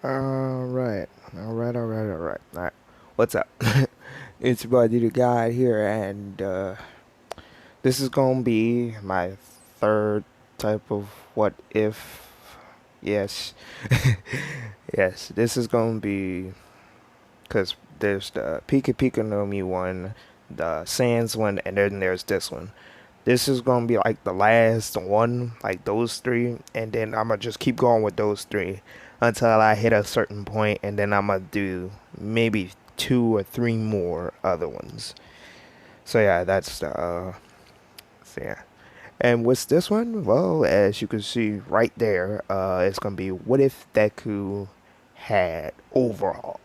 Alright. What's up? It's your boy the Guy here, and this is gonna be my third type of what if. Yes, yes, this is gonna be because there's the Pika Pika no Mi one, the Sans one, and then there's this one. This is gonna be like the last one, like those three, and then I'm gonna just keep going with those three until I hit a certain point, and then I'm gonna do maybe two or three more other ones. So yeah, that's so yeah. And what's this one? Well, as you can see right there, it's gonna be what if Deku had Overhaul.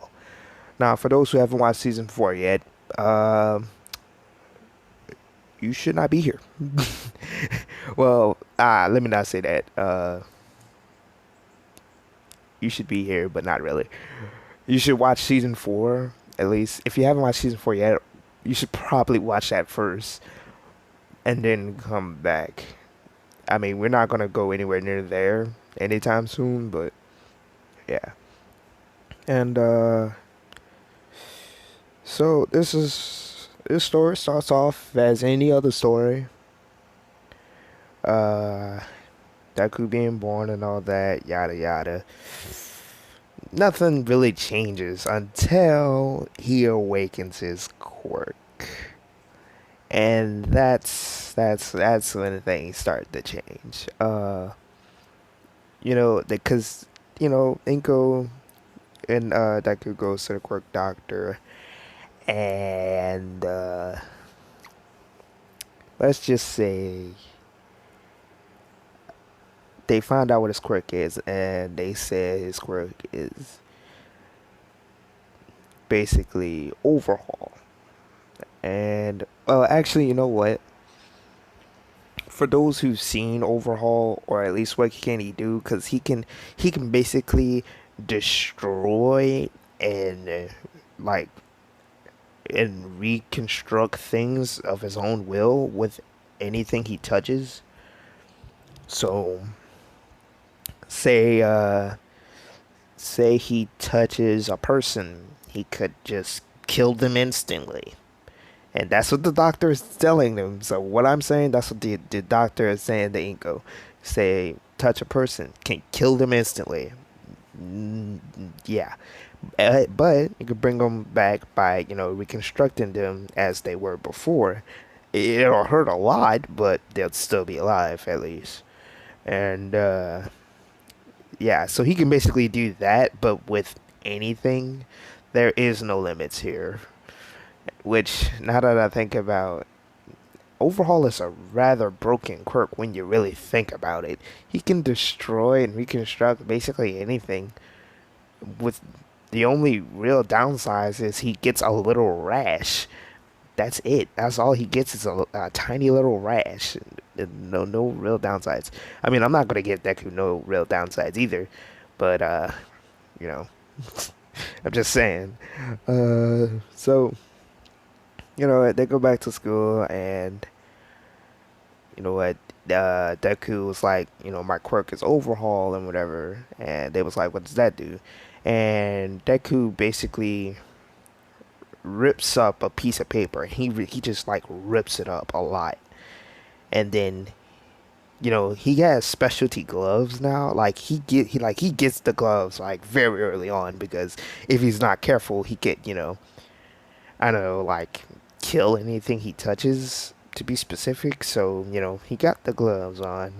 Now, for those who haven't watched season four yet, uh, you should not be here. Well, let me not say that. You should be here, but not really. You should watch season four at least. If you haven't watched season four yet, you should probably watch that first and then come back. I mean, we're not gonna go anywhere near there anytime soon, but yeah. And so this story starts off as any other story. Uh, Deku being born and all that, yada yada. Nothing really changes until he awakens his quirk, and that's when things start to change. Because Inko and Deku goes to the quirk doctor, and let's just say they find out what his quirk is, and they say his quirk is basically Overhaul. And well, actually, you know what? For those who've seen Overhaul, or at least what can he do? Because he can basically destroy and like and reconstruct things of his own will with anything he touches. So say say he touches a person, he could just kill them instantly. And that's what the doctor is telling them. So what I'm saying, that's what the doctor is saying to Inko. Say, touch a person, can kill them instantly. Yeah. But you can bring them back by, reconstructing them as they were before. It'll hurt a lot, but they'll still be alive at least. And, yeah, so he can basically do that, but with anything. There is no limits here. Which, now that I think about, Overhaul is a rather broken quirk when you really think about it. He can destroy and reconstruct basically anything. With the only real downside is he gets a little rash. That's it. That's all he gets is a tiny little rash. No real downsides. I mean, I'm not gonna get Deku no real downsides either, but you know, I'm just saying. So they go back to school, and you know what, Deku was like, my quirk is Overhaul and whatever, and they was like, what does that do? And Deku basically rips up a piece of paper. He just like rips it up a lot, and then he has specialty gloves now. Like he gets the gloves like very early on, because if he's not careful, he get I don't know, like kill anything he touches, to be specific. So, he got the gloves on,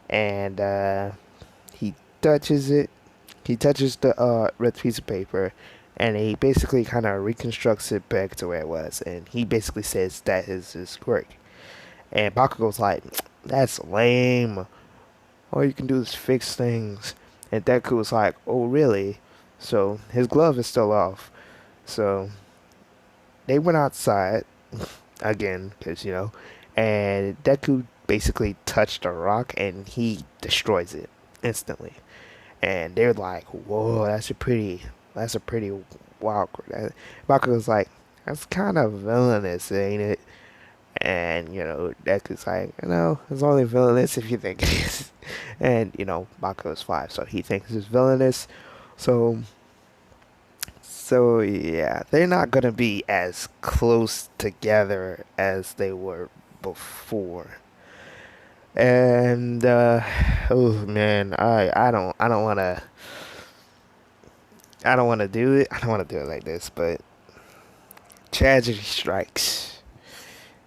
and he touches it. He touches the red piece of paper, and he basically kind of reconstructs it back to where it was. And he basically says that is his quirk. And Bakugo's like, that's lame. All you can do is fix things. And Deku was like, oh, really? So his glove is still off. So they went outside again, because and Deku basically touched a rock, and he destroys it instantly. And they're like, "Whoa, that's a pretty wild." Baku was like, "That's kind of villainous, ain't it?" And Deku's like, it's only villainous if you think it is. And Baku's five, so he thinks it's villainous. So so yeah, they're not gonna be as close together as they were before. And oh man, I don't wanna do it. I don't wanna do it like this, but tragedy strikes.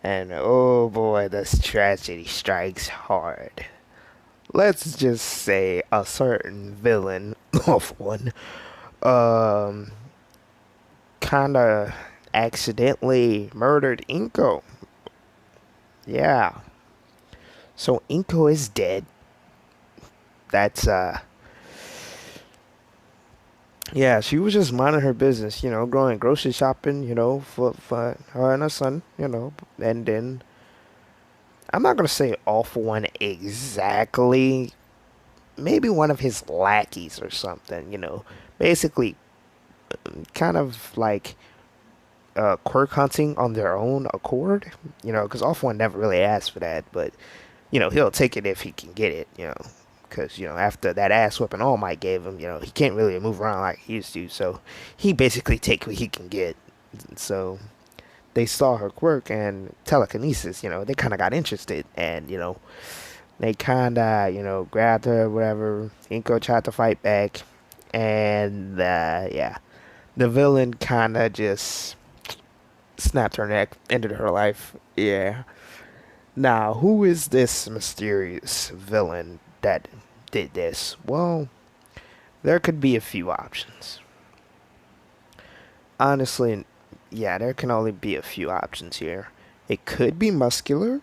And oh boy, this tragedy strikes hard. Let's just say a certain villain of one um kinda accidentally murdered Inko. Yeah. So Inko is dead. That's yeah, she was just minding her business, going grocery shopping, for her and her son, and then I'm not gonna say all for one exactly, maybe one of his lackeys or something, basically kind of like quirk hunting on their own accord, because all for one never really asked for that, but he'll take it if he can get it, because after that ass whipping All Might gave him, he can't really move around like he used to, so he basically take what he can get. So they saw her quirk and telekinesis, they kind of got interested, and they kind of grabbed her, whatever. Inko tried to fight back, and yeah, the villain kind of just snapped her neck, ended her life. Yeah. Now, who is this mysterious villain that did this? Well, there could be a few options. Honestly, yeah, there can only be a few options here. It could be muscular,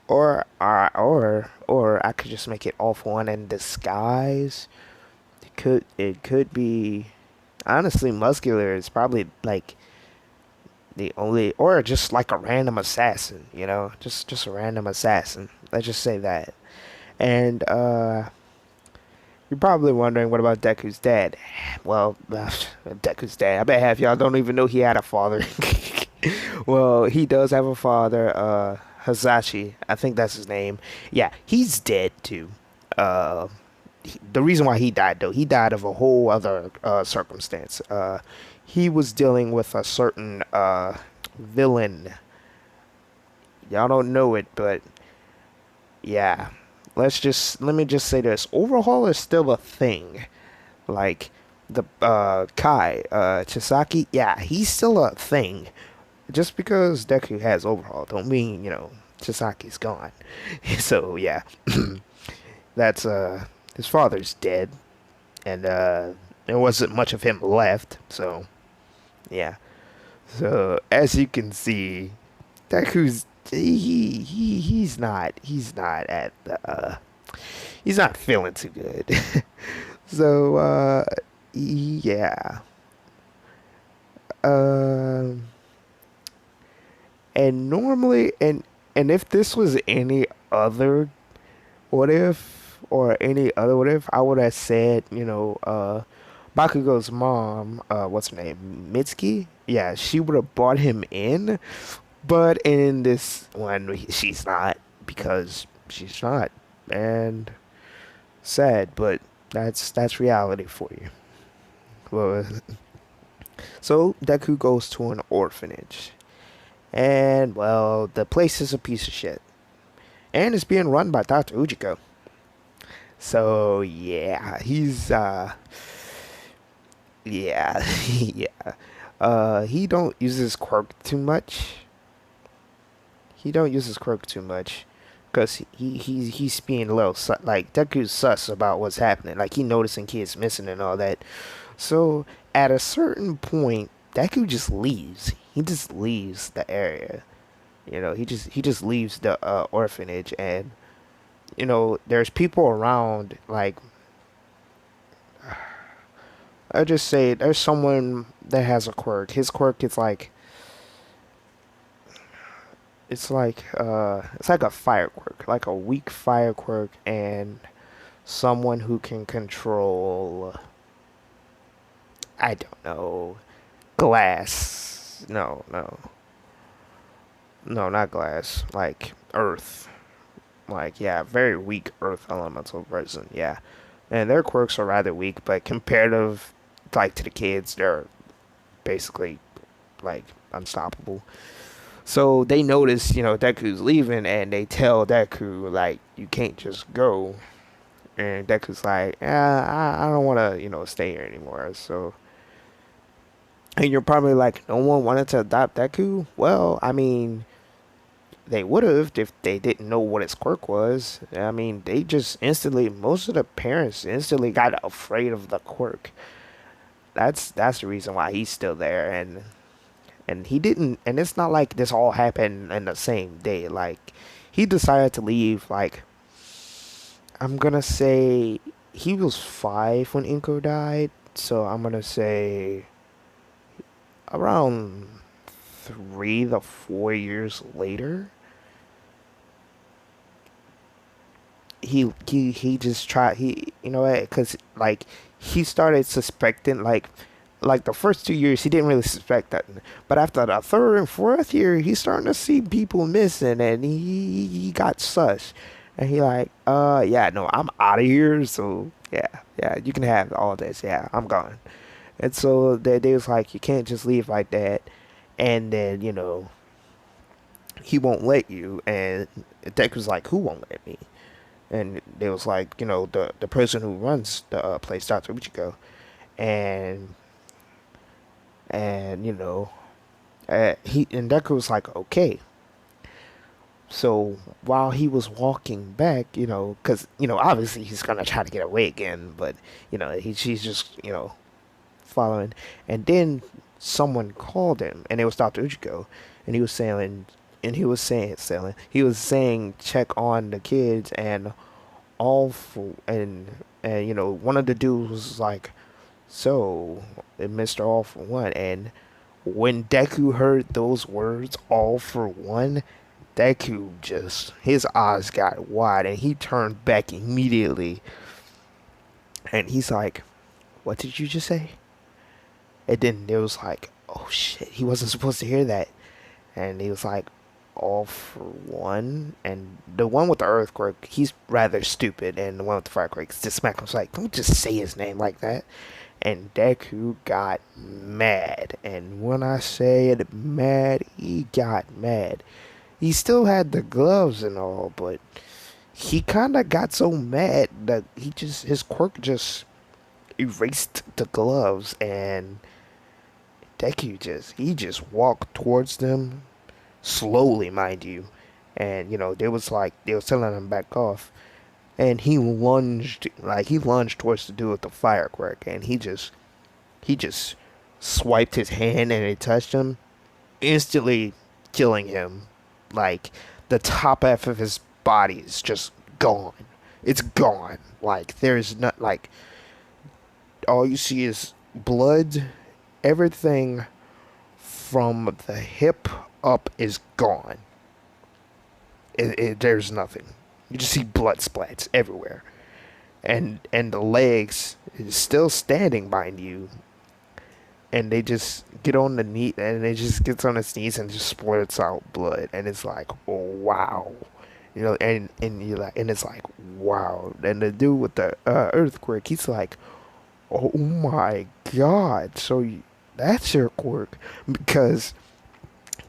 or I could just make it all for one in disguise. It could be honestly muscular is probably like the only, or just like a random assassin, just a random assassin. Let's just say that. And you're probably wondering, what about Deku's dad? Well, Deku's dad. I bet half y'all don't even know he had a father. Well, he does have a father, Hazashi. I think that's his name. Yeah, he's dead too. Uh, the reason why he died, though, he died of a whole other circumstance. He was dealing with a certain villain. Y'all don't know it, but yeah. Let me just say this. Overhaul is still a thing. Like the Kai, Chisaki, yeah, he's still a thing. Just because Deku has Overhaul don't mean, Chisaki's gone. So yeah. That's his father's dead, and there wasn't much of him left, so yeah. So as you can see, Deku's he's not at the he's not feeling too good. So yeah. Um and normally, and if this was any other what if, or any other what if, I would have said, Bakugo's mom, what's her name, Mitsuki, yeah, she would have brought him in, but in this one she's not, because she's not, and sad, but that's reality for you. Well, so Deku goes to an orphanage, and well, the place is a piece of shit, and it's being run by Dr. Ujiko. So yeah, he's yeah, yeah. He don't use his quirk too much. He don't use his quirk too much, cause he's being a little like Deku's sus about what's happening. Like he noticing kids missing and all that. So at a certain point, Deku just leaves. He just leaves the area. He just leaves the orphanage, and there's people around. Like I just say, there's someone that has a quirk. His quirk is like it's like a fire quirk, like a weak fire quirk, and someone who can control, I don't know, glass. No, no, no, not glass. Like earth. Like, yeah, very weak earth elemental person. Yeah. and their quirks are rather weak, but comparative like to the kids, they're basically like unstoppable. So they notice, Deku's leaving, and they tell Deku like, you can't just go. And Deku's like, I don't want to, stay here anymore. So, and you're probably like, no one wanted to adopt Deku. Well, I mean, they would have if they didn't know what his quirk was. I mean, they just instantly, most of the parents instantly got afraid of the quirk. That's the reason why he's still there, and he didn't. And it's not like this all happened in the same day. Like, he decided to leave. Like, I'm gonna say he was 5 when Inko died, so I'm gonna say around 3 to 4 years later. He just tried, because like he started suspecting, like the first 2 years he didn't really suspect that, but after the third and fourth year he's starting to see people missing, and he got sus, and he like, yeah, no, I'm out of here. So yeah, yeah, you can have all this. Yeah, I'm gone. And so they was like, you can't just leave like that, and then he won't let you. And Deck was like, who won't let me? And it was like, the person who runs the place, Dr. Ichigo, and and he and Deku was like, okay. So while he was walking back, because obviously he's gonna try to get away again, but she's just following, and then someone called him, and it was Dr. Ichigo, and he was saying, he was saying, check on the kids, and all for, and one of the dudes was like, so Mr. All for One. And when Deku heard those words, all for one, Deku just, his eyes got wide, and he turned back immediately, and he's like, what did you just say? And then it was like, oh shit, he wasn't supposed to hear that. And he was like, all for one. And the one with the earthquake, he's rather stupid, and the one with the firequake just smack him like, don't just say his name like that. And Deku got mad, and when I say it mad, he got mad. He still had the gloves and all, but he kind of got so mad that his quirk just erased the gloves, and Deku he just walked towards them slowly, mind you. And they was telling him back off, and he lunged towards the dude with the firework, and he just swiped his hand, and it touched him, instantly killing him. Like, the top half of his body is just gone. It's gone. Like, there's not, like, all you see is blood. Everything from the hip up is gone. There's nothing. You just see blood splats everywhere, and the legs is still standing behind you, and they just get on the knee, and it just gets on its knees and just splurts out blood, and it's like, oh, wow, and you like, and it's like, wow. And the dude with the earthquake, he's like, oh my god, so that's your quirk, because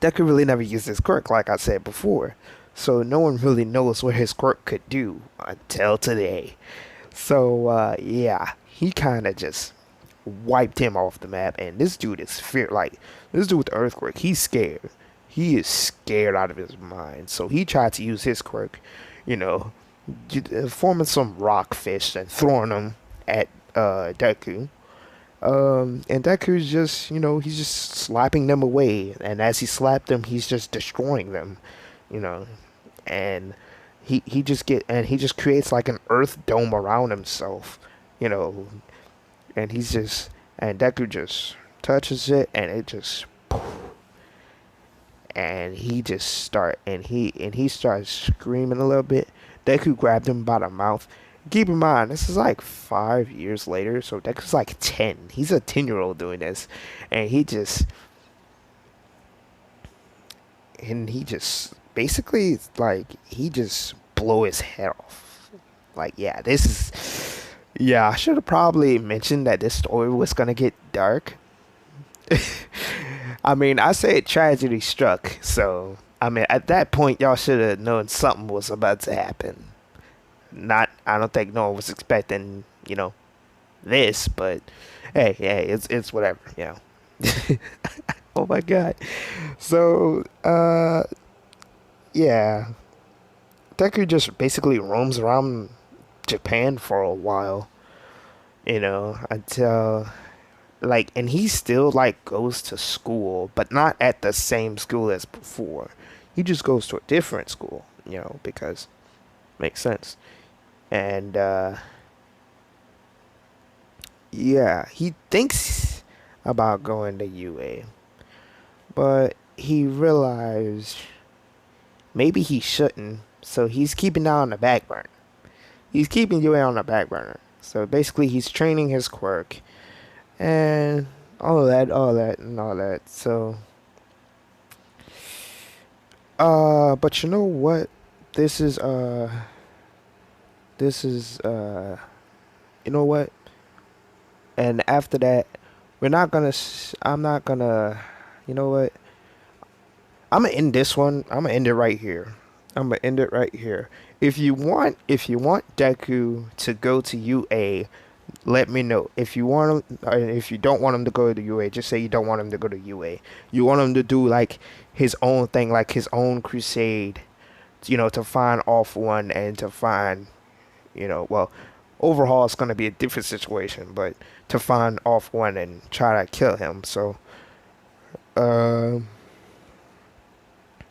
Deku really never used his quirk, like I said before. So no one really knows what his quirk could do until today. So yeah, he kind of just wiped him off the map. And this dude is fear, like, this dude with the earthquake. He's scared. He is scared out of his mind. So he tried to use his quirk, you know, forming some rockfish and throwing them at Deku. And Deku's just, he's just slapping them away. And as he slapped them, he's just destroying them, you know. And he just creates like an earth dome around himself, you know. And and Deku just touches it, and it just, and he starts screaming a little bit. Deku grabbed him by the mouth. Keep in mind, this is like 5 years later, so Deku's like 10. He's a 10-year-old doing this, and he just basically, like, he just blow his head off. Like, yeah, this is, Yeah, I should have probably mentioned that this story was gonna get dark. I mean, I said tragedy struck, so I mean, at that point, y'all should have known something was about to happen. Not, I don't think no one was expecting, this, but hey, it's whatever, Oh my God. So, yeah, Deku just basically roams around Japan for a while, until like, and he still like goes to school, but not at the same school as before. He just goes to a different school, because makes sense. And yeah, he thinks about going to UA, but he realized maybe he shouldn't, so he's keeping that on the back burner. He's keeping UA on the back burner. So basically, he's training his quirk and all that. So, but you know what? This is this is you know what? And after that, we're not gonna. I'm not gonna. You know what? I'm gonna end this one. I'm gonna end it right here. I'm gonna end it right here. If you want Deku to go to UA, let me know. If you want him, or if you don't want him to go to UA, just say you don't want him to go to UA. You want him to do like his own thing, like his own crusade, to find off one and to find, well, overhaul is gonna be a different situation, but to find off one and try to kill him. So, um.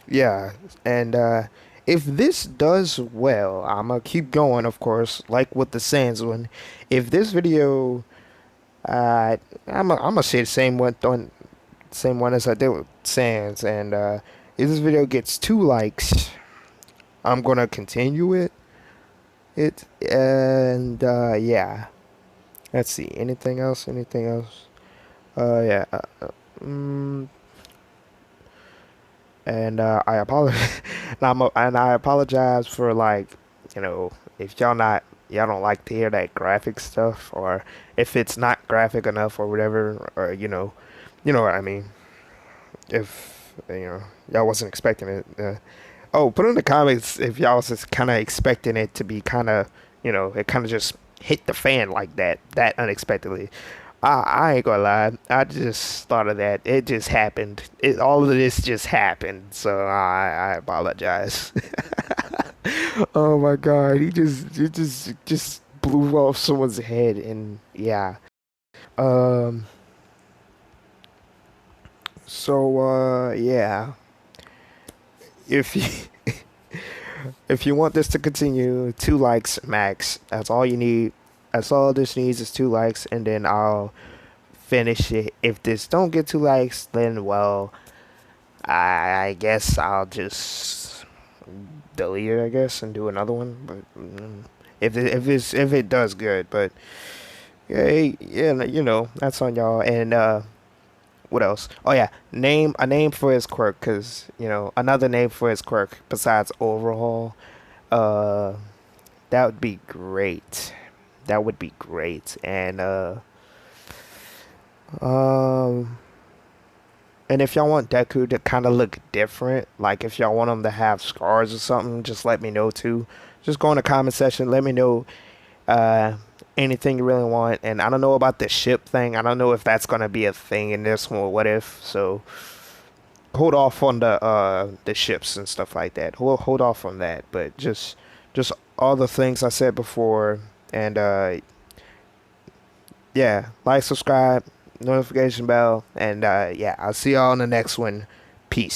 Yeah, and if this does well, I'm gonna keep going, of course, like with the Sans one. If this video, I'm gonna say the same one as I did with Sans, and if this video gets 2 likes, I'm gonna continue it, and yeah. Let's see, anything else? Anything else? Yeah. Mm, and I apologize. And I apologize for like, if y'all don't like to hear that graphic stuff, or if it's not graphic enough or whatever, or you know what I mean. If y'all wasn't expecting it. Oh, put in the comments if y'all was just kind of expecting it to be kind of, it kind of just hit the fan like that unexpectedly. I ain't gonna lie. I just thought of that. It just happened. All of this just happened. So I apologize. Oh my God. It just blew off someone's head, and yeah. Um yeah. If you if you want this to continue, 2 likes max. That's all you need. That's all this needs is 2 likes, and then I'll finish it. If this don't get 2 likes, then well, I guess I'll just delete it, I guess, and do another one. But if it does good, but yeah, that's on y'all. And what else? Oh yeah, name a name for his quirk, cause another name for his quirk besides Overhaul. Uh, that would be great. That would be great. Um, and if y'all want Deku to kind of look different, like if y'all want him to have scars or something, just let me know too. Just go in the comment section. Let me know uh, anything you really want. And I don't know about the ship thing. I don't know if that's gonna be a thing in this one or what if. So hold off on the ships and stuff like that. Hold off on that. But just all the things I said before. And yeah, like, subscribe, notification bell, and yeah, I'll see y'all on the next one. Peace.